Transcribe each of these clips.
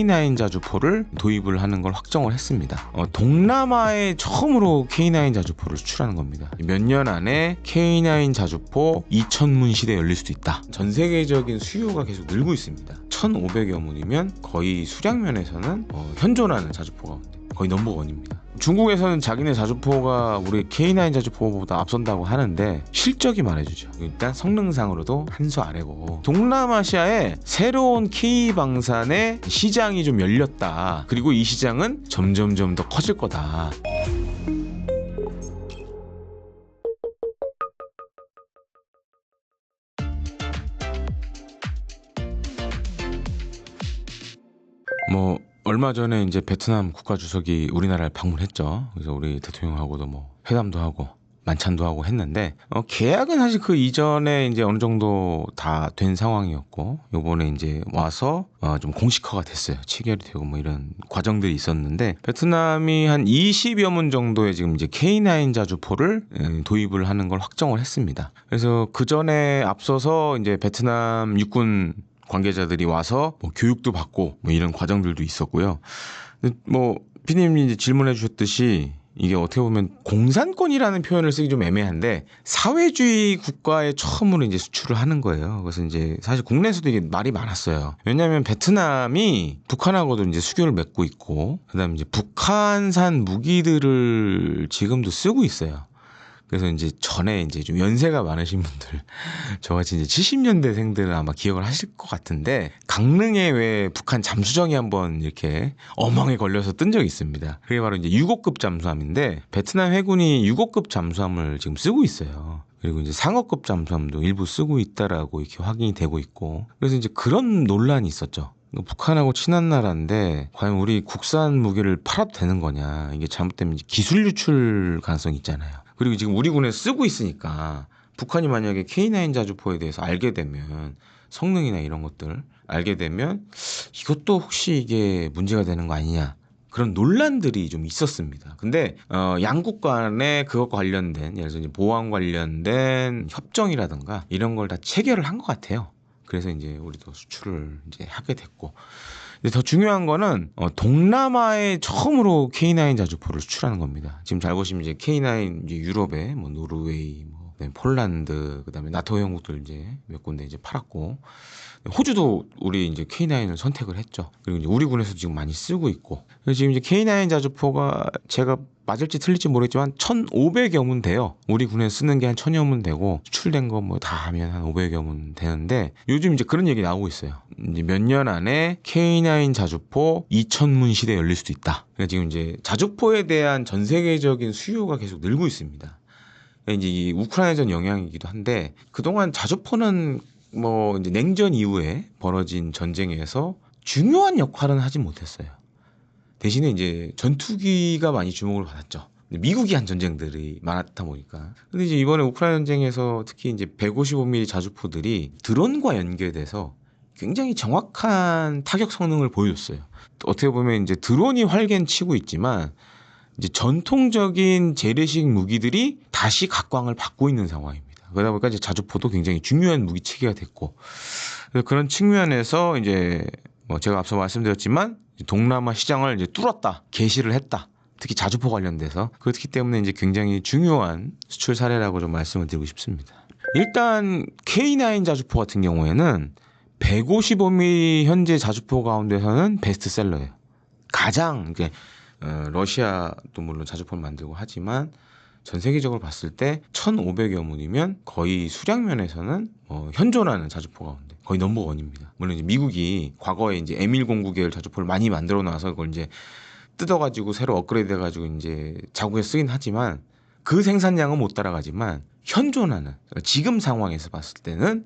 K9 자주포를 도입을 하는 걸 확정을 했습니다. 동남아에 처음으로 K9 자주포를 수출하는 겁니다. 몇 년 안에 K9 자주포 2000문 시대 열릴 수도 있다. 전 세계적인 수요가 계속 늘고 있습니다. 1500여 문이면 거의 수량면에서는 현존하는 자주포가 거의 넘버원입니다. 중국에서는 자기네 자주포가 우리 K9 자주포보다 앞선다고 하는데 실적이 말해주죠. 일단 성능상으로도 한 수 아래고, 동남아시아에 새로운 K방산의 시장이 좀 열렸다. 그리고 이 시장은 점점점 더 커질 거다. 얼마 전에 이제 베트남 국가주석이 우리나라를 방문했죠. 그래서 우리 대통령하고도 회담도 하고 만찬도 하고 했는데, 계약은 사실 그 이전에 이제 어느 정도 다 된 상황이었고, 요번에 이제 와서 좀 공식화가 됐어요. 체결이 되고 이런 과정들이 있었는데, 베트남이 한 20여 문 정도의 지금 이제 K9 자주포를 도입을 하는 걸 확정을 했습니다. 그래서 그 전에 앞서서 이제 베트남 육군 관계자들이 와서 교육도 받고 이런 과정들도 있었고요. 근데 피디님이 이제 질문해 주셨듯이 이게 어떻게 보면 공산권이라는 표현을 쓰기 좀 애매한데, 사회주의 국가에 처음으로 이제 수출을 하는 거예요. 그래서 이제 사실 국내에서도 이게 말이 많았어요. 왜냐하면 베트남이 북한하고도 이제 수교를 맺고 있고, 그다음에 이제 북한산 무기들을 지금도 쓰고 있어요. 그래서 이제 전에 이제 좀 연세가 많으신 분들, 저같이 이제 70년대생들은 아마 기억을 하실 것 같은데, 강릉에 왜 북한 잠수정이 한번 이렇게 어망에 걸려서 뜬 적이 있습니다. 그게 바로 이제 6호급 잠수함인데, 베트남 해군이 6호급 잠수함을 지금 쓰고 있어요. 그리고 이제 상어급 잠수함도 일부 쓰고 있다라고 이렇게 확인이 되고 있고, 그래서 이제 그런 논란이 있었죠. 북한하고 친한 나라인데 과연 우리 국산 무기를 팔아도 되는 거냐, 이게 잘못되면 이제 기술 유출 가능성이 있잖아요. 그리고 지금 우리 군에 쓰고 있으니까 북한이 만약에 K9 자주포에 대해서 알게 되면, 성능이나 이런 것들 알게 되면 이것도 혹시 이게 문제가 되는 거 아니냐, 그런 논란들이 좀 있었습니다. 근데 양국 간에 그것과 관련된, 예를 들어서 이제 보안 관련된 협정이라든가 이런 걸 다 체결을 한 것 같아요. 그래서 이제 우리도 수출을 이제 하게 됐고, 근데 더 중요한 거는 동남아에 처음으로 K9 자주포를 수출하는 겁니다. 지금 잘 보시면 이제 K9 이제 유럽에 노르웨이, 폴란드, 그다음에 나토 형국들 이제 몇 군데 이제 팔았고, 호주도 우리 이제 K9을 선택을 했죠. 그리고 이제 우리 군에서 지금 많이 쓰고 있고, 그래서 지금 이제 K9 자주포가 제가 맞을지 틀릴지 모르겠지만 1,500여 문 돼요. 우리 군에서 쓰는 게 한 1,000여 문 되고, 수출된 거 다 하면 한 500여 문 되는데, 요즘 이제 그런 얘기 나오고 있어요. 이제 몇 년 안에 K9 자주포 2,000문 시대 열릴 수도 있다. 그러니까 지금 이제 자주포에 대한 전 세계적인 수요가 계속 늘고 있습니다. 이제 이 우크라이나전 영향이기도 한데, 그동안 자주포는 이제 냉전 이후에 벌어진 전쟁에서 중요한 역할은 하지 못했어요. 대신에 이제 전투기가 많이 주목을 받았죠. 미국이 한 전쟁들이 많았다 보니까. 근데 이제 이번에 우크라이나 전쟁에서 특히 이제 155mm 자주포들이 드론과 연계돼서 굉장히 정확한 타격 성능을 보여줬어요. 어떻게 보면 이제 드론이 활개는 치고 있지만, 이제 전통적인 재래식 무기들이 다시 각광을 받고 있는 상황입니다. 그러다 보니까 이제 자주포도 굉장히 중요한 무기 체계가 됐고, 그런 측면에서 이제 제가 앞서 말씀드렸지만 동남아 시장을 이제 뚫었다, 개시를 했다. 특히 자주포 관련돼서. 그렇기 때문에 이제 굉장히 중요한 수출 사례라고 좀 말씀을 드리고 싶습니다. 일단 K9 자주포 같은 경우에는 155mm 현재 자주포 가운데서는 베스트셀러예요. 가장 러시아도 물론 자주포를 만들고 하지만 전 세계적으로 봤을 때 1,500여 문이면 거의 수량면에서는 현존하는 자주포 가운데 거의 넘버원입니다. 물론 이제 미국이 과거에 이제 M109 계열 자주포를 많이 만들어 놔서 그걸 이제 뜯어가지고 새로 업그레이드 해가지고 이제 자국에 쓰긴 하지만, 그 생산량은 못 따라가지만 현존하는, 지금 상황에서 봤을 때는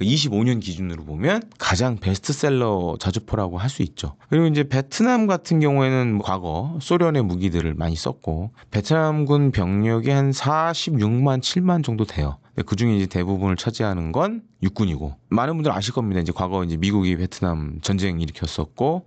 25년 기준으로 보면 가장 베스트셀러 자주포라고 할 수 있죠. 그리고 이제 베트남 같은 경우에는 과거 소련의 무기들을 많이 썼고, 베트남군 병력이 한 46만 7만 정도 돼요. 그 중에 이제 대부분을 차지하는 건 육군이고, 많은 분들 아실 겁니다. 이제 과거 이제 미국이 베트남 전쟁 일으켰었고,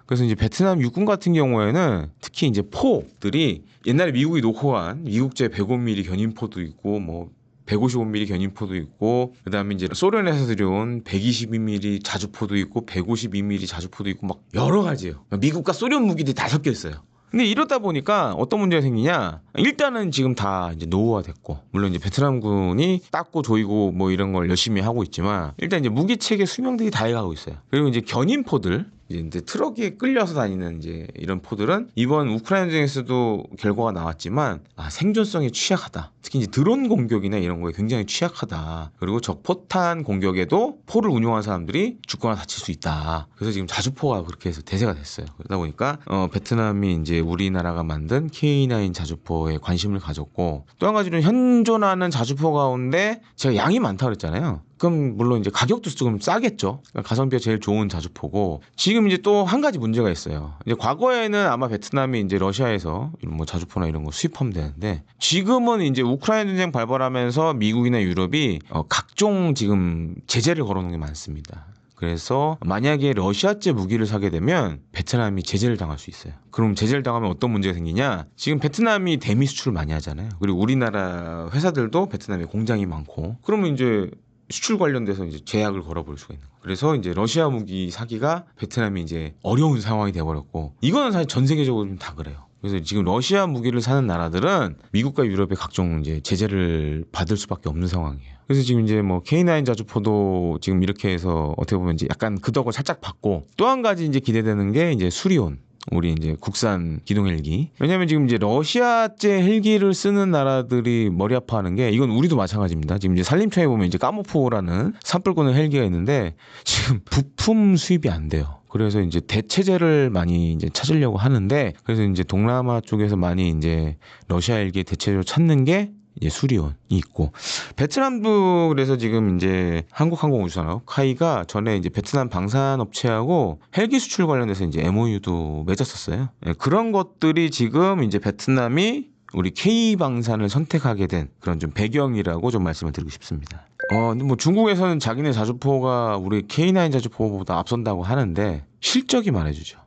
그래서 이제 베트남 육군 같은 경우에는 특히 이제 포들이 옛날에 미국이 놓고 간 미국제 105mm 견인포도 있고, 155mm 견인포도 있고, 그다음에 이제 소련에서 들여온 122mm 자주포도 있고 152mm 자주포도 있고 막 여러 가지예요. 미국과 소련 무기들이 다 섞여 있어요. 근데 이러다 보니까 어떤 문제가 생기냐? 일단은 지금 다 이제 노후화됐고, 물론 이제 베트남군이 닦고 조이고 뭐 이런 걸 열심히 하고 있지만, 일단 이제 무기 체계 수명들이 다 해가고 있어요. 그리고 이제 견인포들, 이제 트럭에 끌려서 다니는 이제 이런 포들은 이번 우크라이나 전쟁에서도 결과가 나왔지만 생존성이 취약하다. 특히 이제 드론 공격이나 이런 거에 굉장히 취약하다. 그리고 적 포탄 공격에도 포를 운용하는 사람들이 죽거나 다칠 수 있다. 그래서 지금 자주포가 그렇게 해서 대세가 됐어요. 그러다 보니까 베트남이 이제 우리나라가 만든 K9 자주포에 관심을 가졌고, 또 한 가지는 현존하는 자주포 가운데 제가 양이 많다고 그랬잖아요. 그럼 물론 이제 가격도 조금 싸겠죠. 그러니까 가성비가 제일 좋은 자주포고, 지금 이제 또 한 가지 문제가 있어요. 이제 과거에는 아마 베트남이 이제 러시아에서 뭐 자주포나 이런 거 수입하면 되는데, 지금은 이제 우크라이나 전쟁 발발하면서 미국이나 유럽이 각종 지금 제재를 걸어놓은 게 많습니다. 그래서 만약에 러시아제 무기를 사게 되면 베트남이 제재를 당할 수 있어요. 그럼 제재를 당하면 어떤 문제가 생기냐? 지금 베트남이 대미 수출을 많이 하잖아요. 그리고 우리나라 회사들도 베트남에 공장이 많고, 그러면 이제 수출 관련돼서 이제 제약을 걸어볼 수가 있는 거예요. 그래서 이제 러시아 무기 사기가 베트남이 이제 어려운 상황이 돼버렸고, 이거는 사실 전 세계적으로 좀 다 그래요. 그래서 지금 러시아 무기를 사는 나라들은 미국과 유럽의 각종 이제 제재를 받을 수밖에 없는 상황이에요. 그래서 지금 이제 뭐 K9 자주포도 지금 이렇게 해서 어떻게 보면 이제 약간 그 덕을 살짝 받고, 또 한 가지 이제 기대되는 게 이제 수리온. 우리 이제 국산 기동 헬기. 왜냐면 지금 이제 러시아제 헬기를 쓰는 나라들이 머리 아파하는 게, 이건 우리도 마찬가지입니다. 지금 이제 산림청에 보면 이제 까모포라는 산불 끄는 헬기가 있는데 지금 부품 수입이 안 돼요. 그래서 이제 대체제를 많이 이제 찾으려고 하는데, 그래서 이제 동남아 쪽에서 많이 이제 러시아 헬기의 대체제로 찾는 게 이제 수리온이 있고, 베트남도 그래서 지금 이제 한국항공우주산업 카이가 전에 이제 베트남 방산업체하고 헬기 수출 관련해서 이제 MOU도 맺었었어요. 예, 그런 것들이 지금 이제 베트남이 우리 K 방산을 선택하게 된 그런 좀 배경이라고 좀 말씀을 드리고 싶습니다. 근데 뭐 중국에서는 자기네 자주포가 우리 K9 자주포보다 앞선다고 하는데 실적이 말해주죠.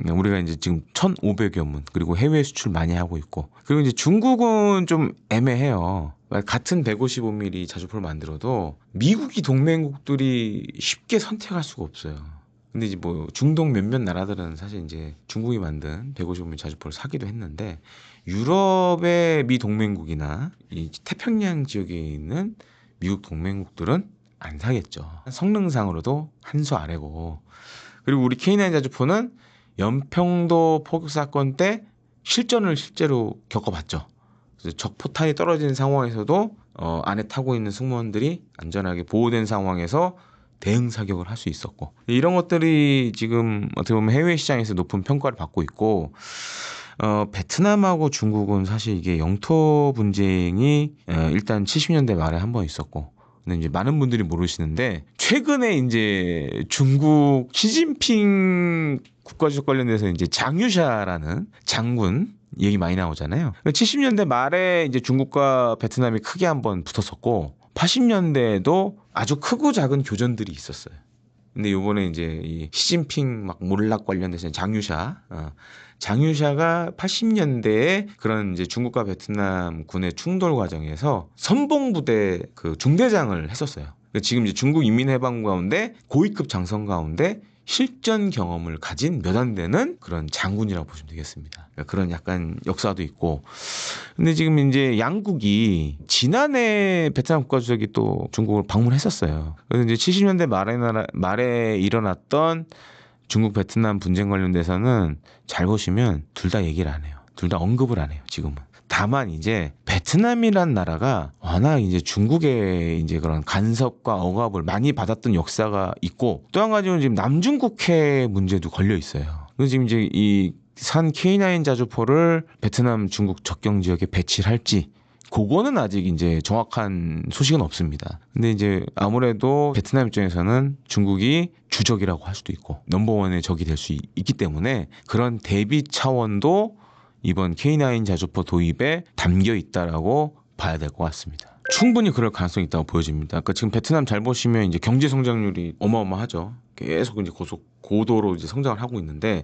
우리가 이제 지금 1,500여 문, 그리고 해외 수출 많이 하고 있고, 그리고 이제 중국은 좀 애매해요. 같은 155mm 자주포를 만들어도 미국이 동맹국들이 쉽게 선택할 수가 없어요. 근데 이제 뭐 중동 몇몇 나라들은 사실 이제 중국이 만든 155mm 자주포를 사기도 했는데, 유럽의 미 동맹국이나 이 태평양 지역에 있는 미국 동맹국들은 안 사겠죠. 성능상으로도 한 수 아래고, 그리고 우리 K9 자주포는 연평도 포격 사건 때 실전을 실제로 겪어봤죠. 그래서 적 포탄이 떨어지는 상황에서도 안에 타고 있는 승무원들이 안전하게 보호된 상황에서 대응 사격을 할 수 있었고, 이런 것들이 지금 어떻게 보면 해외 시장에서 높은 평가를 받고 있고, 베트남하고 중국은 사실 이게 영토 분쟁이 일단 70년대 말에 한 번 있었고, 근데 이제 많은 분들이 모르시는데, 최근에 이제 중국 시진핑 국가주석 관련돼서 이제 장유샤라는 장군 얘기 많이 나오잖아요. 70년대 말에 이제 중국과 베트남이 크게 한번 붙었었고, 80년대에도 아주 크고 작은 교전들이 있었어요. 근데 요번에 이제 이 시진핑 막 몰락 관련돼서 장유샤가 80년대에 그런 이제 중국과 베트남 군의 충돌 과정에서 선봉부대 그 중대장을 했었어요. 지금 이제 중국 인민해방 가운데 고위급 장성 가운데 실전 경험을 가진 몇 안 되는 그런 장군이라고 보시면 되겠습니다. 그런 약간 역사도 있고. 근데 지금 이제 양국이 지난해 베트남 국가주석이 또 중국을 방문했었어요. 그래서 이제 70년대 말에 일어났던 중국 베트남 분쟁 관련돼서는 잘 보시면 둘 다 얘기를 안 해요. 둘 다 언급을 안 해요, 지금은. 다만 이제 베트남이란 나라가 워낙 이제 중국의 이제 그런 간섭과 억압을 많이 받았던 역사가 있고, 또 한 가지는 지금 남중국해 문제도 걸려 있어요. 그래서 지금 이제 이 산 K9 자주포를 베트남 중국 접경 지역에 배치를 할지, 그거는 아직 이제 정확한 소식은 없습니다. 근데 이제 아무래도 베트남 입장에서는 중국이 주적이라고 할 수도 있고 넘버원의 적이 될 수 있기 때문에, 그런 대비 차원도 이번 K9 자주포 도입에 담겨 있다라고 봐야 될 것 같습니다. 충분히 그럴 가능성이 있다고 보여집니다. 그러니까 지금 베트남 잘 보시면 이제 경제 성장률이 어마어마하죠. 계속 이제 고도로 이제 성장을 하고 있는데,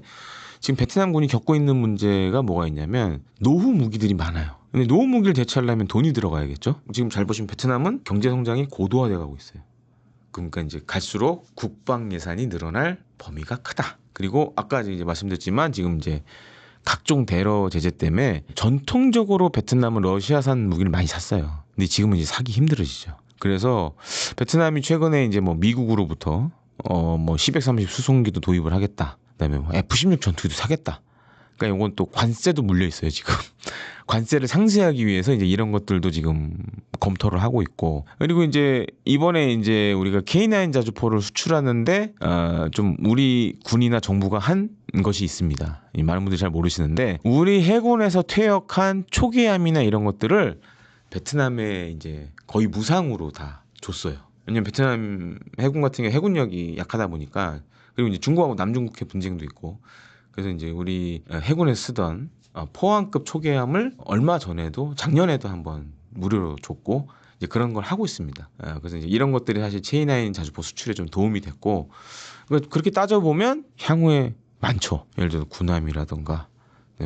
지금 베트남군이 겪고 있는 문제가 뭐가 있냐면 노후 무기들이 많아요. 근데 노후 무기를 대체하려면 돈이 들어가야겠죠. 지금 잘 보시면 베트남은 경제 성장이 고도화돼 가고 있어요. 그러니까 이제 갈수록 국방 예산이 늘어날 범위가 크다. 그리고 아까 이제 말씀드렸지만 지금 이제 각종 대러 제재 때문에 전통적으로 베트남은 러시아산 무기를 많이 샀어요. 근데 지금은 이제 사기 힘들어지죠. 그래서 베트남이 최근에 이제 뭐 미국으로부터 뭐 C-130 수송기도 도입을 하겠다. 그다음에 뭐 F-16 전투기도 사겠다. 그러니까 이건 또 관세도 물려 있어요, 지금. 관세를 상쇄하기 위해서 이제 이런 것들도 지금 검토를 하고 있고. 그리고 이제 이번에 이제 우리가 K9 자주포를 수출하는데 좀 우리 군이나 정부가 한 것이 있습니다. 많은 분들이 잘 모르시는데 우리 해군에서 퇴역한 초계함이나 이런 것들을 베트남에 이제 거의 무상으로 다 줬어요. 왜냐면 베트남 해군 같은 경우 해군력이 약하다 보니까, 그리고 이제 중국하고 남중국해 분쟁도 있고, 그래서 이제 우리 해군에서 쓰던 포항급 초계함을 얼마 전에도 작년에도 한번 무료로 줬고 이제 그런 걸 하고 있습니다. 그래서 이제 이런 것들이 사실 K9 자주포 수출에 좀 도움이 됐고, 그렇게 따져 보면 향후에 많죠. 예를 들어 군함이라든가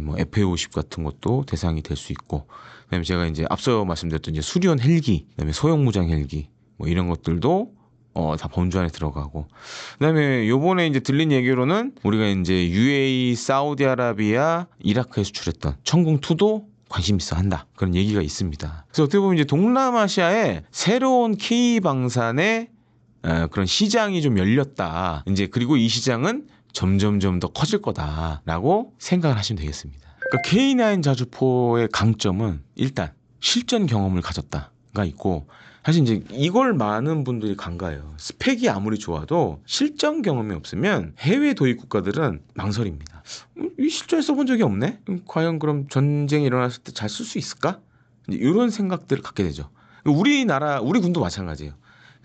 뭐 FA50 같은 것도 대상이 될 수 있고, 그다음에 제가 이제 앞서 말씀드렸던 이제 수리온 헬기, 그다음에 소형 무장 헬기 뭐 이런 것들도 다 범주 안에 들어가고, 그다음에 요번에 이제 들린 얘기로는 우리가 이제 UAE, 사우디아라비아, 이라크에 수출했던 천궁2도 관심 있어 한다, 그런 얘기가 있습니다. 그래서 어떻게 보면 이제 동남아시아에 새로운 K 방산의 그런 시장이 좀 열렸다. 이제 그리고 이 시장은 점점점 더 커질 거다라고 생각을 하시면 되겠습니다. 그러니까 K9 자주포의 강점은 일단 실전 경험을 가졌다가 있고, 사실 이제 이걸 많은 분들이 간과해요. 스펙이 아무리 좋아도 실전 경험이 없으면 해외 도입 국가들은 망설입니다. 이 실전에 써본 적이 없네? 과연 그럼 전쟁이 일어났을 때 잘 쓸 수 있을까? 이런 생각들을 갖게 되죠. 우리 군도 마찬가지예요.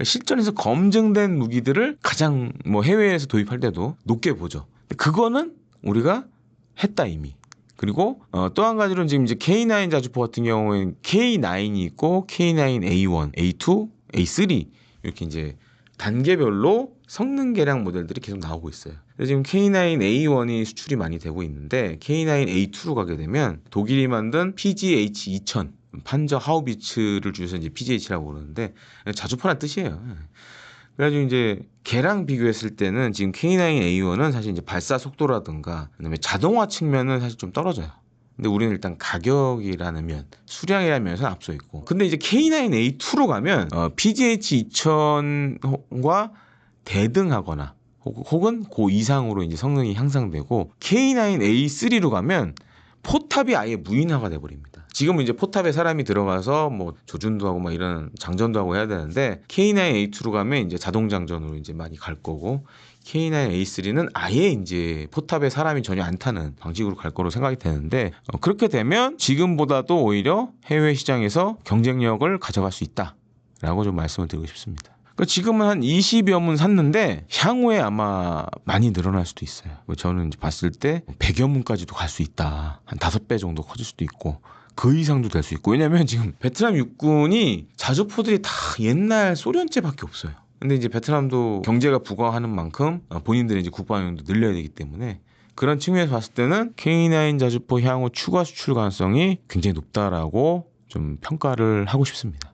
실전에서 검증된 무기들을 가장 뭐 해외에서 도입할 때도 높게 보죠. 그거는 우리가 했다 이미. 그리고 또 한 가지로는 지금 이제 K9 자주포 같은 경우에는 K9이 있고 K9A1, A2, A3 이렇게 이제 단계별로 성능 개량 모델들이 계속 나오고 있어요. 그래서 지금 K9A1이 수출이 많이 되고 있는데 K9A2로 가게 되면 독일이 만든 PGH-2000 판저 하우비츠를 줄여서 이제 PGH라고 그러는데 자주포란 뜻이에요. 그래가지고 이제 걔랑 비교했을 때는 지금 K9A1은 사실 이제 발사 속도라든가 그다음에 자동화 측면은 사실 좀 떨어져요. 근데 우리는 일단 가격이라는 면, 수량이라는 면에서 앞서 있고. 근데 이제 K9A2로 가면 PGH-2000과 대등하거나 혹은 그 이상으로 이제 성능이 향상되고, K9A3로 가면 포탑이 아예 무인화가 돼버립니다. 지금은 이제 포탑에 사람이 들어가서 뭐 조준도 하고 막 이런 장전도 하고 해야 되는데 K9A2로 가면 이제 자동 장전으로 이제 많이 갈 거고, K9A3는 아예 이제 포탑에 사람이 전혀 안 타는 방식으로 갈 거로 생각이 되는데, 그렇게 되면 지금보다도 오히려 해외 시장에서 경쟁력을 가져갈 수 있다라고 좀 말씀을 드리고 싶습니다. 그러니까 지금은 한 20여 문 샀는데 향후에 아마 많이 늘어날 수도 있어요. 저는 이제 봤을 때 100여 문까지도 갈 수 있다. 한 5배 정도 커질 수도 있고 그 이상도 될 수 있고. 왜냐면 지금 베트남 육군이 자주포들이 다 옛날 소련제밖에 없어요. 근데 이제 베트남도 경제가 부과하는 만큼 본인들의 이제 국방력도 늘려야 되기 때문에 그런 측면에서 봤을 때는 K9 자주포 향후 추가 수출 가능성이 굉장히 높다라고 좀 평가를 하고 싶습니다.